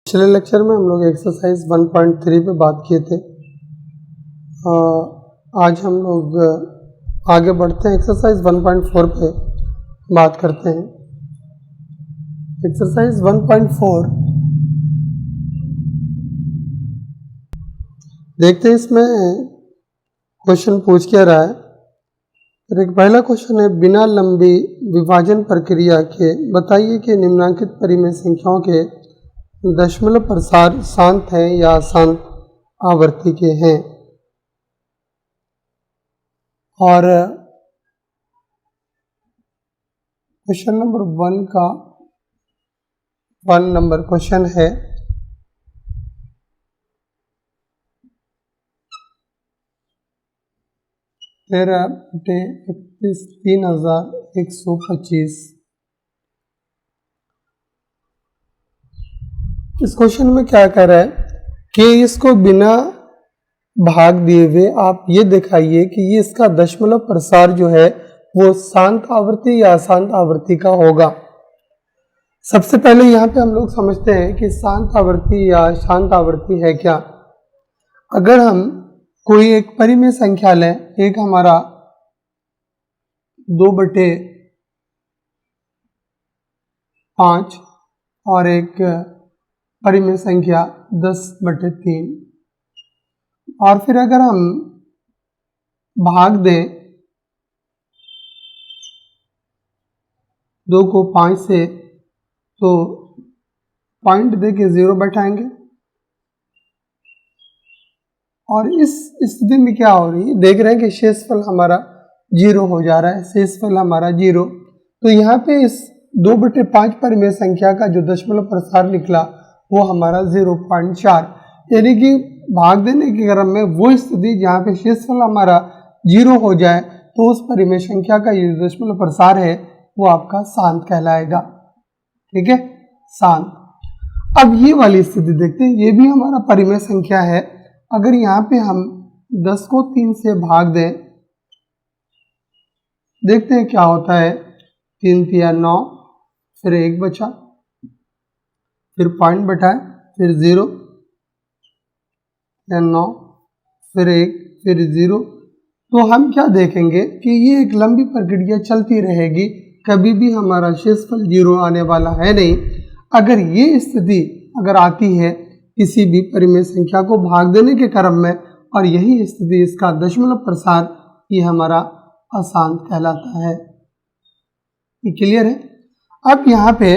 पिछले लेक्चर में हम लोग एक्सरसाइज 1.3 पे बात किए थे। आज हम लोग आगे बढ़ते हैं, एक्सरसाइज 1.4 पे बात करते हैं। एक्सरसाइज 1.4 देखते हैं इसमें क्वेश्चन पूछ क्या रहा है। तो एक पहला क्वेश्चन है, बिना लंबी विभाजन प्रक्रिया के बताइए कि निम्नलिखित परिमेय संख्याओं के दशमलव प्रसार शांत हैं या अशांत आवर्ती के हैं। और क्वेश्चन नंबर 1 का 1 नंबर क्वेश्चन है, तेरह बटे 31 3125। इस क्वेश्चन में क्या कर रहा है कि इसको बिना भाग दिए हुए आप ये दिखाइए कि ये इसका दशमलव प्रसार जो है वो शांत आवर्ती या अशांत आवर्ती का होगा। सबसे पहले यहाँ पे हम लोग समझते हैं कि शांत आवर्ती या शांत आवर्ती है क्या। अगर हम कोई एक परिमेय संख्या लें, एक हमारा 2/5 और एक परिमेय संख्या 10/3, और फिर अगर हम भाग दें 2 को 5 से, तो पॉइंट दे के 0 बैठाएंगे। और इस स्थिति में क्या हो रही है, देख रहे हैं कि शेषफल हमारा 0 हो जा रहा है, शेषफल हमारा 0। तो यहाँ पे इस 2/5 परिमेय संख्या का जो दशमलव प्रसार निकला वो हमारा 0.4, यानी कि भाग देने के क्रम में वो स्थिति जहाँ पे शेषफल हमारा 0 हो जाए तो उस परिमेय संख्या का ये दशमलव प्रसार है वो आपका शांत कहलाएगा। ठीक है, शांत। अब ये वाली स्थिति देखते हैं, ये भी हमारा परिमेय संख्या है। अगर यहाँ पे हम 10 को 3 से भाग दें, देखते हैं क्या होता है। 3 तिया 9, फिर 1 बचा, फिर पॉइंट बैठाए, फिर 0 या 9, फिर 1, फिर 0। तो हम क्या देखेंगे कि ये एक लंबी प्रक्रिया चलती रहेगी, कभी भी हमारा शेषफल 0 आने वाला है नहीं। अगर ये स्थिति अगर आती है किसी भी परिमेय संख्या को भाग देने के क्रम में, और यही स्थिति इसका दशमलव प्रसार, ये हमारा अशांत कहलाता है। ये क्लियर है। अब यहाँ पे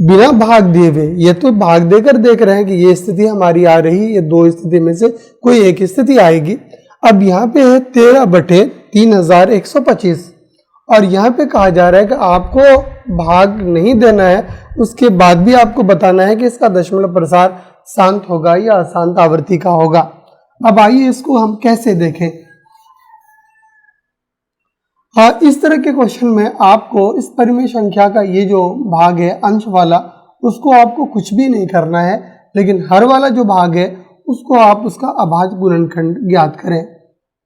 बिना भाग दिए हुए, ये तो भाग देकर देख रहे हैं कि ये स्थिति हमारी आ रही, ये दो स्थिति में से कोई एक स्थिति आएगी। अब यहाँ पे है 13/3125, और यहाँ पे कहा जा रहा है कि आपको भाग नहीं देना है, उसके बाद भी आपको बताना है कि इसका दशमलव प्रसार शांत होगा या अशांत आवर्ती का होगा। अब आइए इसको हम कैसे देखें। इस तरह के क्वेश्चन में आपको इस परिमेय संख्या का ये जो भाग है अंश वाला, उसको आपको कुछ भी नहीं करना है, लेकिन हर वाला जो भाग है उसको आप उसका अभाज्य गुणनखंड ज्ञात करें।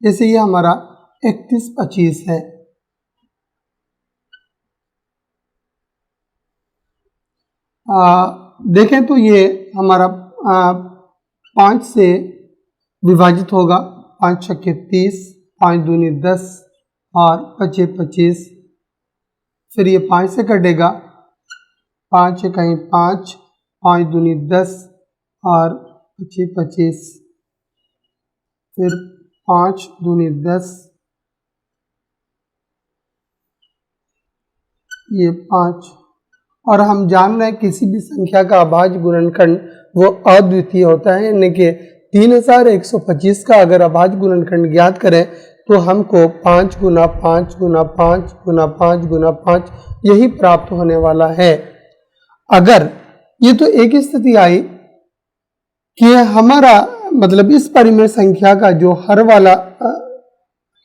जैसे ये हमारा 3125 है, देखें तो ये हमारा 5 से विभाजित होगा। 5 छक्के 30, 5 दूनी 10 और 25 25। फिर ये 5 से कटेगा, 5 कहीं 5, 5 दूनी 10 और 25 25। फिर 5 दूनी 10, ये 5। और हम जान रहे हैं किसी भी संख्या का अभाज्य गुणनखंड वो अद्वितीय होता है, यानी कि 3125 का अगर अभाज्य गुणनखंड ज्ञात करें तो हमको 5 गुना 5 गुना 5 गुना 5 गुना 5 यही प्राप्त होने वाला है। अगर ये तो एक स्थिति आई कि हमारा मतलब इस परिमेय संख्या का जो हर वाला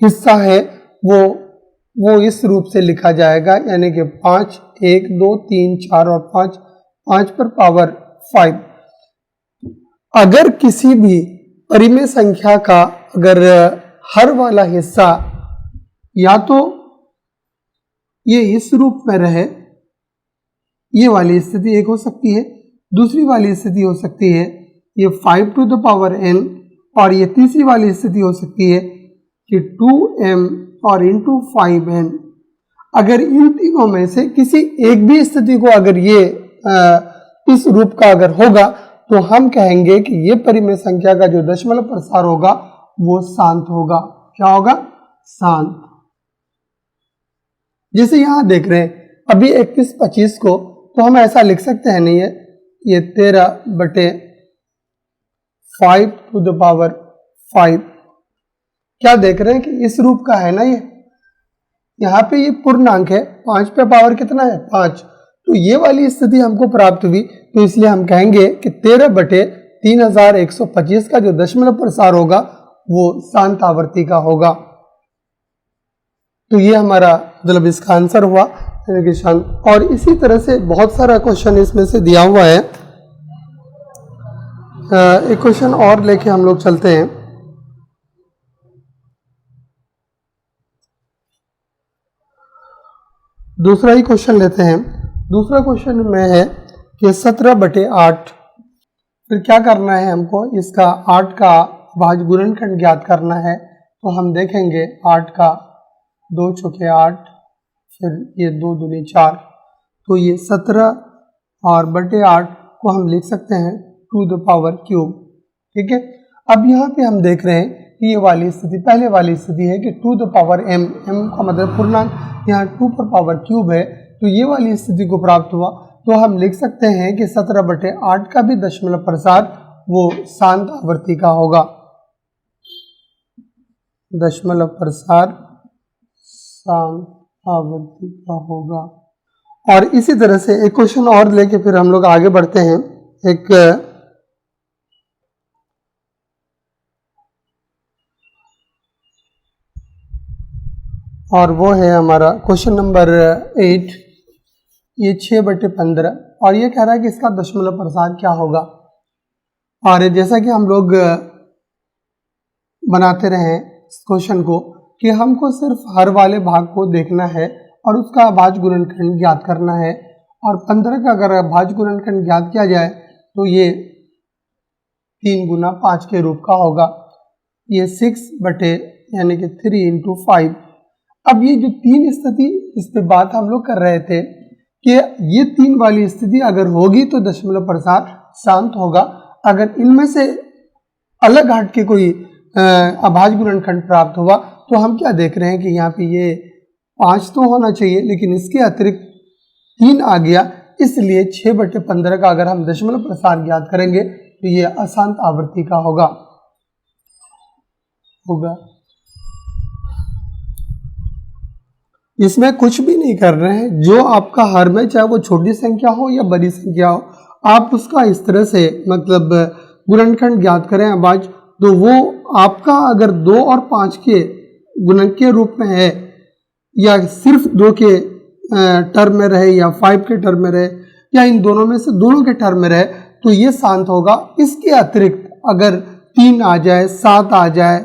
हिस्सा है वो इस रूप से लिखा जाएगा, यानी कि 5 1 2 3 4 और 5 5 पर पावर 5। अगर किसी भी परिमेय संख्या का अगर हर वाला हिस्सा या तो ये इस रूप में रहे, ये वाली स्थिति एक हो सकती है, दूसरी वाली स्थिति हो सकती है ये 5 टू द पावर n, और ये तीसरी वाली स्थिति हो सकती है कि 2m और इंटू 5n। अगर इन तीनों में से किसी एक भी स्थिति को अगर ये इस रूप का अगर होगा तो हम कहेंगे कि ये परिमेय संख्या का जो दशमलव प्रसार होगा वो शांत होगा। क्या होगा? शांत। जैसे यहां देख रहे हैं अभी 31-25 को, तो हम ऐसा लिख सकते हैं नहीं है, ये 13/5 टू द पावर 5। क्या देख रहे हैं कि इस रूप का है ना, ये यहाँ पे ये पूर्णांक है, 5 पे पावर कितना है? 5। तो ये वाली स्थिति हमको प्राप्त हुई, तो इसलिए हम कहेंगे कि 13/3125 का जो दशमलव प्रसार होगा वो शांत आवर्ती का होगा। तो ये हमारा मतलब इसका आंसर हुआ कि शांत। और इसी तरह से बहुत सारा क्वेश्चन इसमें से दिया हुआ है। एक क्वेश्चन और लेके हम लोग चलते हैं। दूसरा ही क्वेश्चन लेते हैं। दूसरा क्वेश्चन में है कि 17/8। फिर क्या करना है हमको? इसका 8 का भाज्य गुणनखंड ज्ञात करना है। तो हम देखेंगे 8 का 2 चौके 8, फिर ये 2 दूनी 4, तो ये 17 और बटे 8 को हम लिख सकते हैं टू द पावर क्यूब। ठीक है। अब यहाँ पे हम देख रहे हैं कि ये वाली स्थिति पहले वाली स्थिति है कि to the power m, m का मतलब पूर्णांक, यहाँ 2 पर पावर क्यूब है, तो ये वाली स्थिति को प्राप्त हुआ। तो हम लिख सकते हैं कि 17/8 का भी दशमलव प्रसार वो शांत आवर्ती का होगा। दशमलव प्रसार शांत आवर्ती का होगा। और इसी तरह से एक क्वेश्चन और लेके फिर हम लोग आगे बढ़ते हैं। एक और वो है हमारा क्वेश्चन नंबर 8, ये 6/15, और ये कह रहा है कि इसका दशमलव प्रसार क्या होगा। और जैसा कि हम लोग बनाते रहे इस क्वेश्चन को कि हमको सिर्फ हर वाले भाग को देखना है और उसका भाज्य गुणनखंड ज्ञात करना है। और 15 का अगर भाज्य गुणनखंड ज्ञात किया जाए तो ये 3 गुना 5 के रूप का होगा। ये 6 बटे यानी कि 3 इंटू 5। अब ये जो 3 स्थिति इस पे बात हम लोग कर रहे थे कि ये 3 वाली स्थिति अगर होगी तो दशमलव प्रसार शांत होगा। अगर इनमें से अलग हट के कोई अभाज्य गुणनखंड प्राप्त हुआ तो हम क्या देख रहे हैं कि यहाँ पे ये 5 तो होना चाहिए, लेकिन इसके अतिरिक्त 3 आ गया, इसलिए 6/15 का अगर हम दशमलव प्रसार ज्ञात करेंगे तो ये अशांत आवर्ती का होगा। इसमें कुछ भी नहीं कर रहे हैं, जो आपका हर में चाहे वो छोटी संख्या हो या बड़ी संख्या हो, आप उसका इस तरह से मतलब गुणनखंड ज्ञात करें अभाज्य, तो वो आपका अगर 2 और 5 के गुणक के रूप में है या सिर्फ 2 के टर्म में रहे या 5 के टर्म में रहे या इन दोनों में से दोनों के टर्म में रहे तो ये शांत होगा। इसके अतिरिक्त अगर 3 आ जाए, 7 आ जाए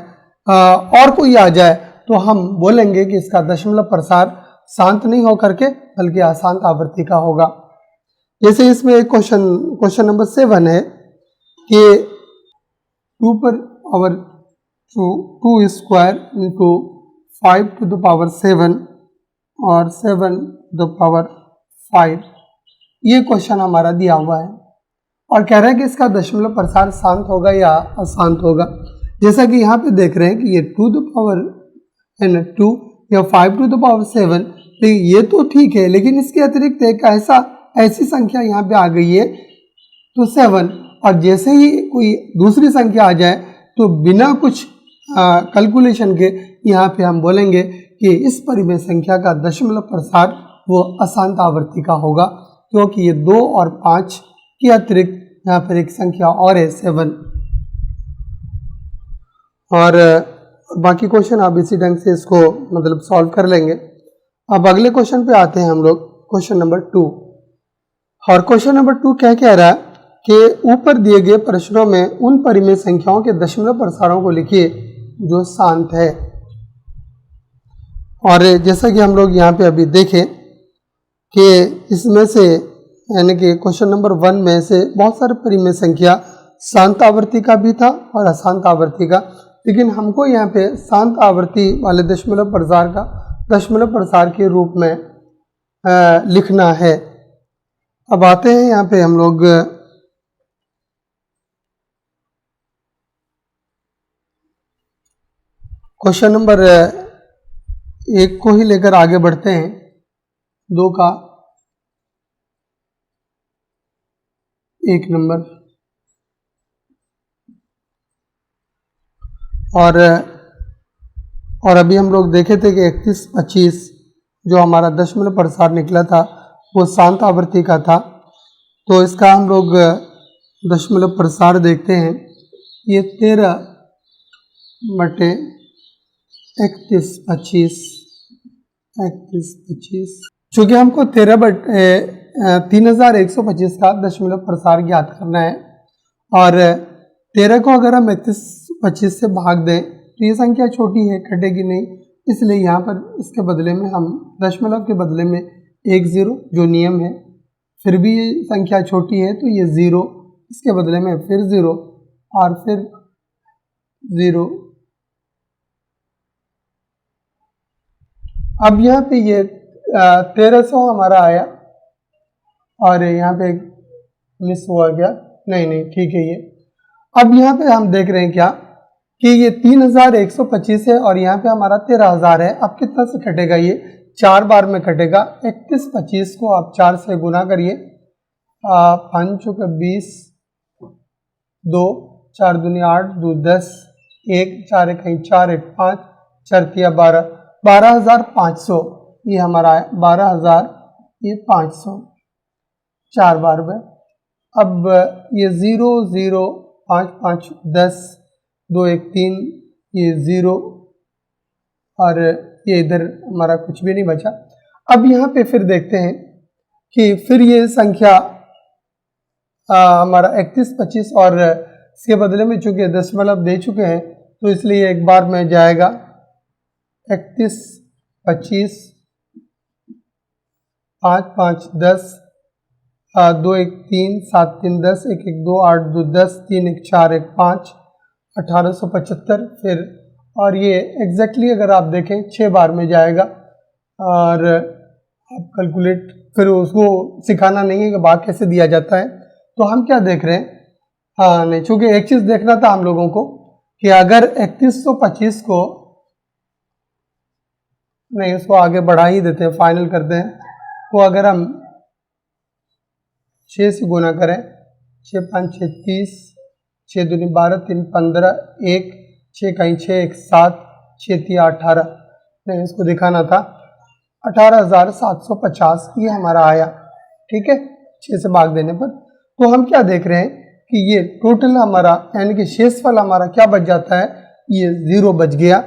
और कोई आ जाए तो हम बोलेंगे कि इसका दशमलव प्रसार शांत नहीं होकर के बल्कि अशांत आवर्ती का होगा। जैसे इसमें एक क्वेश्चन नंबर 7 है कि 2 पर power 2 square into 5 to the power 7 और 7 टू द पावर 5, ये क्वेश्चन हमारा दिया हुआ है और कह रहा है कि इसका दशमलव प्रसार शांत होगा या अशांत होगा। जैसा कि यहाँ पे देख रहे हैं कि ये 2 द पावर 2 या 5 टू द पावर 7, तो ये तो ठीक है, लेकिन इसके अतिरिक्त एक ऐसी संख्या यहाँ पे आ गई है तो 7, और जैसे ही कोई दूसरी संख्या आ जाए तो बिना कुछ कैलकुलेशन के यहाँ पे हम बोलेंगे कि इस परिमेय संख्या का दशमलव प्रसार वो अशांत आवर्ती का होगा, क्योंकि ये 2 और 5 के अतिरिक्त यहाँ पर एक संख्या और है 7। और बाकी क्वेश्चन आप इसी ढंग से इसको मतलब सॉल्व कर लेंगे। अब अगले क्वेश्चन पे आते हैं हम लोग, क्वेश्चन नंबर 2। और क्वेश्चन नंबर 2 क्या कह रहा है कि ऊपर दिए गए प्रश्नों में उन परिमेय संख्याओं के दशमलव प्रसारों को लिखिए जो शांत है। और जैसा कि हम लोग यहाँ पे अभी देखें कि इसमें से यानी कि क्वेश्चन नंबर 1 में से बहुत सारे परिमेय संख्या शांत आवर्ती का भी था और अशांत आवर्ती का, लेकिन हमको यहाँ पे शांत आवर्ती वाले दशमलव प्रसार का दशमलव प्रसार के रूप में लिखना है। अब आते हैं यहाँ पे हम लोग क्वेश्चन नंबर 1 को ही लेकर आगे बढ़ते हैं। 2 का 1 नंबर और अभी हम लोग देखे थे कि 31-25 जो हमारा दशमलव प्रसार निकला था वो शांत आवर्ती का था। तो इसका हम लोग दशमलव प्रसार देखते हैं। ये 13/31-25 चूँकि हमको 3125 का दशमलव प्रसार ज्ञात करना है और 13 को अगर हम 3125 से भाग दें तो ये संख्या छोटी है, कटेगी नहीं, इसलिए यहाँ पर इसके बदले में हम दशमलव के बदले में 1 0 जो नियम है, फिर भी ये संख्या छोटी है तो ये 0, इसके बदले में फिर 0 और फिर 0। अब यहाँ पे ये 1300 हमारा आया और यहाँ पे मिस हुआ गया, नहीं ठीक है ये। अब यहाँ पे हम देख रहे हैं क्या कि ये 3125 है और यहाँ पे हमारा 13000 है। अब कितना से कटेगा? ये 4 बार में कटेगा। 3125 को आप 4 से गुना करिए, 5 चौके 20, 2 4 दूनी 8, 2 10, 1 4 1 4 1 5 4 3 12, 12500 ये हमारा है। 12000 ये 500 4 बार में। अब ये 0 0 5 5 10 2 1 3 ये 0 और ये इधर हमारा कुछ भी नहीं बचा। अब यहाँ पे फिर देखते हैं कि फिर ये संख्या हमारा 3125 और इसके बदले में चूँकि दशमलव दे चुके हैं तो इसलिए एक बार में जाएगा 31 25 5 5 10 2 1 3 7 3 10 1 1 2 8 2 10 3 1 4 1 5 1875 फिर और ये एग्जैक्टली अगर आप देखें 6 बार में जाएगा और आप कैलकुलेट फिर उसको सिखाना नहीं है कि भाग कैसे दिया जाता है। तो हम क्या देख रहे हैं, हाँ नहीं, चूँकि एक चीज़ देखना था हम लोगों को कि अगर 3125 को नहीं, उसको आगे बढ़ा ही देते हैं, फाइनल करते हैं। तो अगर हम 6 से गुना करें, 6 5 6 30, 6 दूनी 12 3 15 1 6 कहीं 6 1 7 6 3 18, नहीं इसको दिखाना था 18750 ये हमारा आया। ठीक है, 6 से भाग देने पर। तो हम क्या देख रहे हैं कि ये टोटल हमारा यानी कि शेषफल हमारा क्या बच जाता है, ये 0 बच गया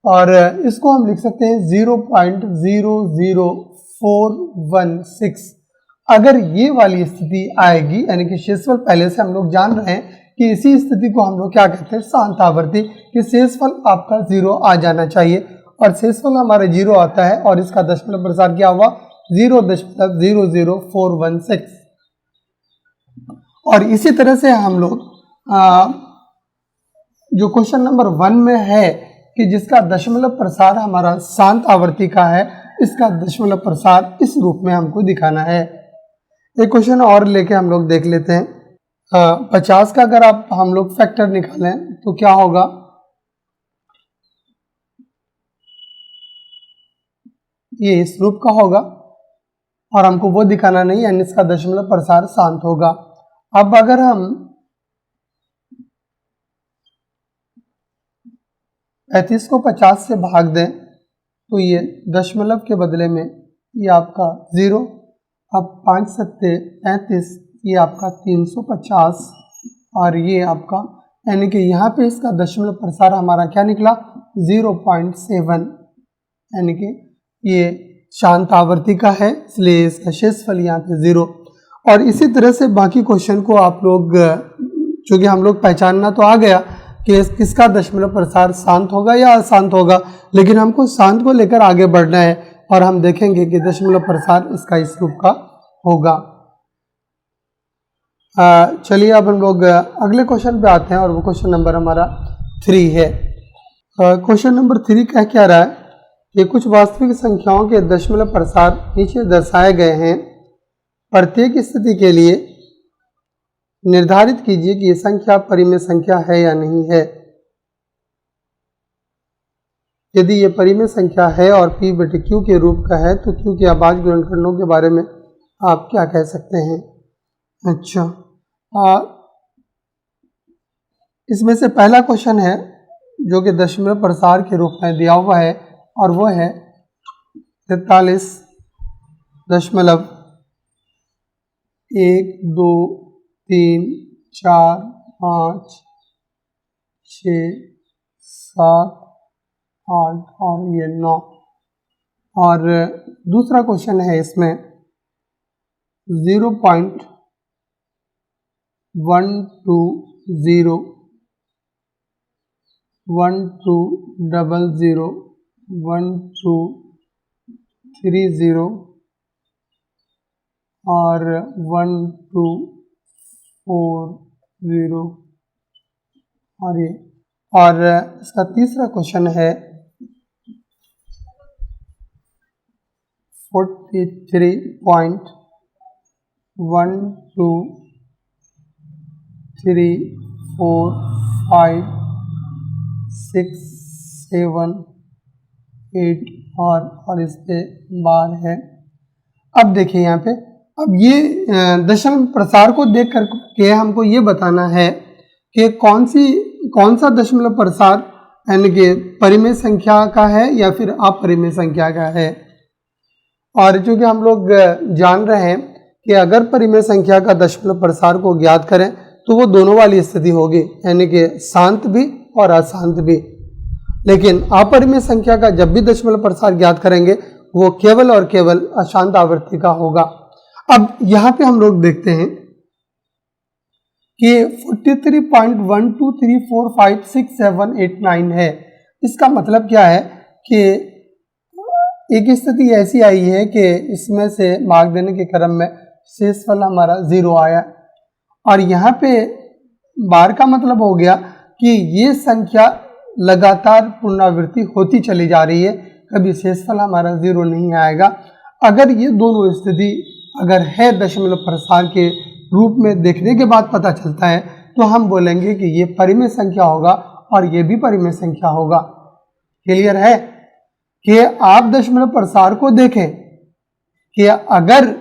और इसको हम लिख सकते हैं 0.00416। अगर ये वाली स्थिति आएगी यानी कि शेषफल पहले से हम लोग जान रहे हैं कि इसी स्थिति को हम लोग क्या कहते हैं, शांत आवर्ती, कि शेषफल आपका 0 आ जाना चाहिए और शेषफल हमारा 0 आता है और इसका दशमलव प्रसार क्या हुआ 0.00416। और इसी तरह से हम लोग जो क्वेश्चन नंबर 1 में है कि जिसका दशमलव प्रसार हमारा शांत आवर्ती का है, इसका दशमलव प्रसार इस रूप में हमको दिखाना है। एक क्वेश्चन और लेके हम लोग देख लेते हैं। 50 का अगर आप हम लोग फैक्टर निकालें तो क्या होगा, ये इस रूप का होगा और हमको वो दिखाना नहीं, यानी इसका दशमलव प्रसार शांत होगा। अब अगर हम 35 को 50 से भाग दें तो ये दशमलव के बदले में ये आपका 0, अब 5 7 35 ये आपका 350 और ये आपका यानी कि यहाँ पे इसका दशमलव प्रसार हमारा क्या निकला 0.7, यानी कि ये शांत आवर्ती का है, इसलिए इसका शेषफल यहाँ पे 0। और इसी तरह से बाकी क्वेश्चन को आप लोग चूँकि हम लोग पहचानना तो आ गया कि किसका दशमलव प्रसार शांत होगा या अशांत होगा, लेकिन हमको शांत को लेकर आगे बढ़ना है और हम देखेंगे कि दशमलव प्रसार इसका इस रूप का होगा। चलिए अब हम लोग अगले क्वेश्चन पे आते हैं और वो क्वेश्चन नंबर हमारा 3 है। क्वेश्चन नंबर 3 क्या रहा है कि कुछ वास्तविक संख्याओं के दशमलव प्रसार नीचे दर्शाए गए हैं। प्रत्येक स्थिति के लिए निर्धारित कीजिए कि ये संख्या परिमेय संख्या है या नहीं है। यदि ये परिमेय संख्या है और P बटे Q के रूप का है तो Q के अभाज्य गुणनखंडों के बारे में आप क्या कह सकते हैं। अच्छा, इसमें से पहला क्वेश्चन है जो कि दशमलव प्रसार के रूप में दिया हुआ है और वो है 43.1 2 3 4 5 6 7 8 और ये 9। और दूसरा क्वेश्चन है इसमें 0.120 1200 1230 और 1240 और ये। और इसका तीसरा क्वेश्चन है 43.1234567 8 और इस पे बार है। अब देखिए यहाँ पे, अब ये दशमलव प्रसार को देख करके हमको ये बताना है कि कौन सा दशमलव प्रसार यानी कि परिमेय संख्या का है या फिर अपरिमेय संख्या का है। और चूंकि हम लोग जान रहे हैं कि अगर परिमेय संख्या का दशमलव प्रसार को ज्ञात करें तो वो दोनों वाली स्थिति होगी, यानी कि शांत भी और अशांत भी। लेकिन अपरिमेय संख्या का जब भी दशमलव प्रसार ज्ञात करेंगे वो केवल और केवल अशांत आवृत्ति का होगा। अब यहाँ पे हम लोग देखते हैं कि 43.123456789 है। इसका मतलब क्या है कि एक स्थिति ऐसी आई है कि इसमें से भाग देने के क्रम में शेषफल हमारा 0 आया और यहाँ पे बार का मतलब हो गया कि ये संख्या लगातार पुनरावृत्ति होती चली जा रही है, कभी शेषफल हमारा 0 नहीं आएगा। अगर ये दोनों स्थिति अगर है दशमलव प्रसार के रूप में देखने के बाद पता चलता है तो हम बोलेंगे कि ये परिमेय संख्या होगा और ये भी परिमेय संख्या होगा। क्लियर है कि आप दशमलव प्रसार को देखें कि अगर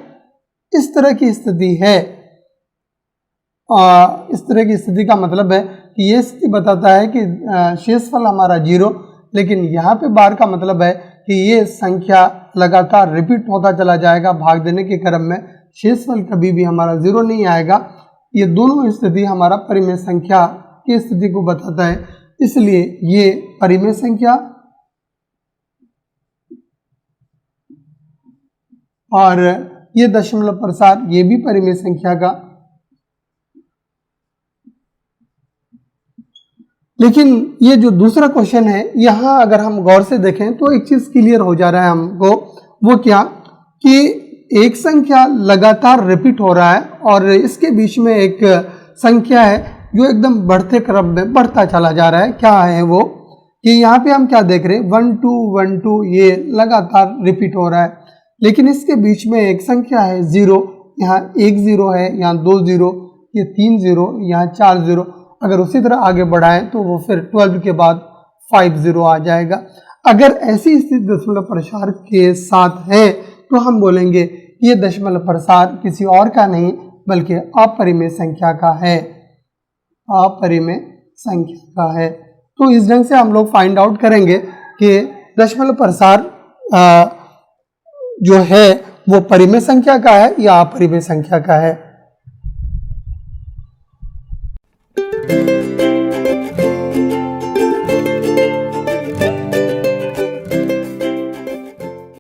इस तरह की स्थिति है, इस तरह की स्थिति का मतलब है कि ये स्थिति बताता है कि शेषफल हमारा 0, लेकिन यहाँ पे बार का मतलब है कि ये संख्या लगातार रिपीट होता चला जाएगा भाग देने के क्रम में, शेषफल कभी भी हमारा 0 नहीं आएगा। ये दोनों स्थिति हमारा परिमेय संख्या की स्थिति को बताता है, इसलिए ये परिमेय संख्या और ये दशमलव प्रसार ये भी परिमेय संख्या का। लेकिन ये जो दूसरा क्वेश्चन है यहाँ अगर हम गौर से देखें तो एक चीज क्लियर हो जा रहा है हमको, वो क्या कि एक संख्या लगातार रिपीट हो रहा है और इसके बीच में एक संख्या है जो एकदम बढ़ते क्रम में बढ़ता चला जा रहा है। क्या है वो कि यहाँ पे हम क्या देख रहे हैं 1 2 1 2 ये लगातार रिपीट हो रहा है, लेकिन इसके बीच में एक संख्या है 0, यहाँ 1 0 है, यहाँ 2 0, ये 3 0, यहाँ 4 0। अगर उसी तरह आगे बढ़ाएं तो वो फिर 12 के बाद 5 0 आ जाएगा। अगर ऐसी स्थिति दशमलव प्रसार के साथ है तो हम बोलेंगे ये दशमलव प्रसार किसी और का नहीं बल्कि अपरिमेय संख्या का है, अपरिमेय संख्या का है। तो इस ढंग से हम लोग फाइंड आउट करेंगे कि दशमलव प्रसार जो है वो परिमेय संख्या का है या अपरिमेय संख्या का है।